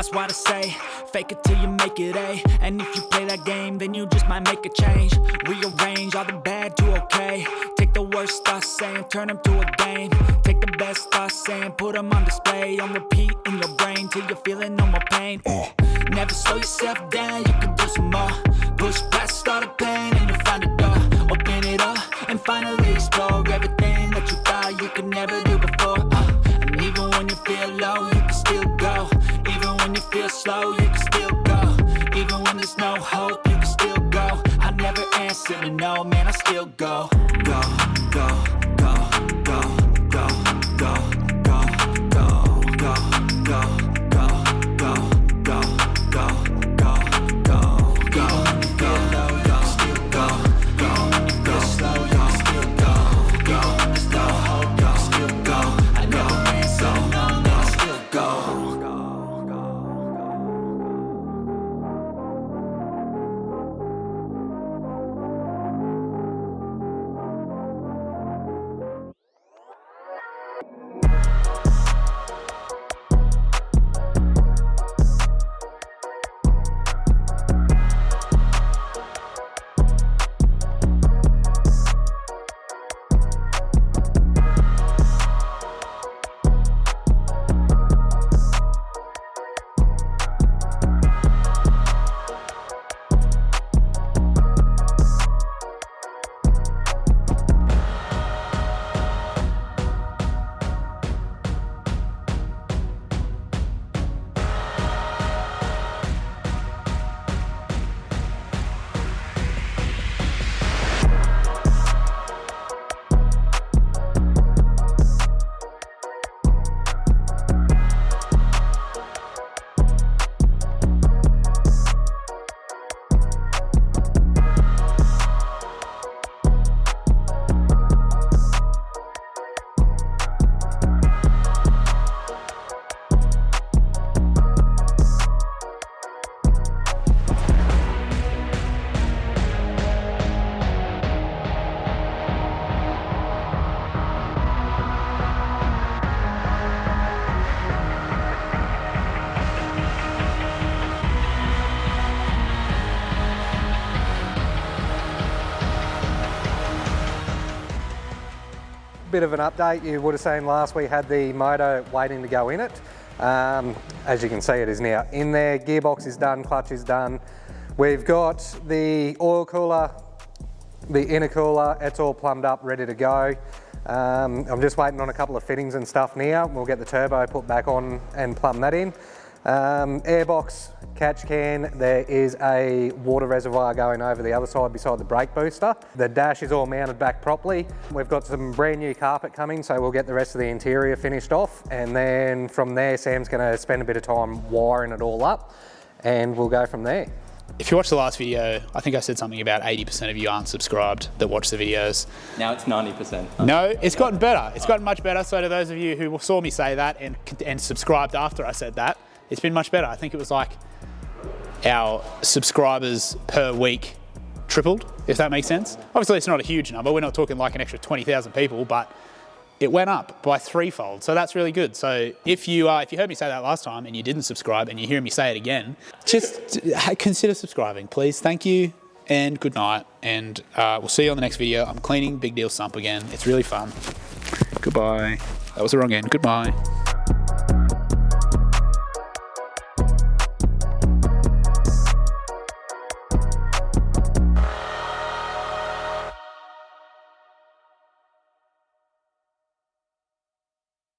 That's why I say, fake it till you make it A. And if you play that game, then you just might make a change. Rearrange all the bad to okay. Take the worst thoughts saying, turn them to a game. Take the best thoughts saying, put them on display. On repeat in your brain till you're feeling no more pain. Never slow yourself down, you can do some more. Push past all the pain and you'll find a door. Open it up and finally explore everything that you thought you could never do before. And even when you feel low, you can still go. Even when you feel slow, you can still go. Even when there's no hope, you can still go. I never answer to no, man, I still go. Go, go, go, go, go, go, go, go, go, go, go, go, go, go, go, go, go. Even when you feel low, you can still go. Even when you feel slow, you can still go. Even when there's no hope, you can still go. I never answer to no, man, I still go. Bit of an update. You would have seen last we had the motor waiting to go in it. As you can see, it is now in there. Gearbox is done, clutch is done. We've got the oil cooler, the intercooler, it's all plumbed up, ready to go. I'm just waiting on a couple of fittings and stuff now. We'll get the turbo put back on and plumb that in. Airbox, catch can, there is a water reservoir going over the other side beside the brake booster. The dash is all mounted back properly. We've got some brand new carpet coming, so we'll get the rest of the interior finished off, and then from there Sam's going to spend a bit of time wiring it all up and we'll go from there. If you watched the last video, I think I said something about 80% of you aren't subscribed that watch the videos. Now it's 90%. No, it's gotten better. It's gotten much better. So to those of you who saw me say that and subscribed after I said that, it's been much better. I think it was like our subscribers per week tripled, if that makes sense. Obviously, it's not a huge number. We're not talking like an extra 20,000 people, but it went up by threefold. So that's really good. So if you heard me say that last time and you didn't subscribe and you hear me say it again, just consider subscribing, please. Thank you and good night. And we'll see you on the next video. I'm cleaning Big Deal Sump again. It's really fun. Goodbye. That was the wrong end. Goodbye.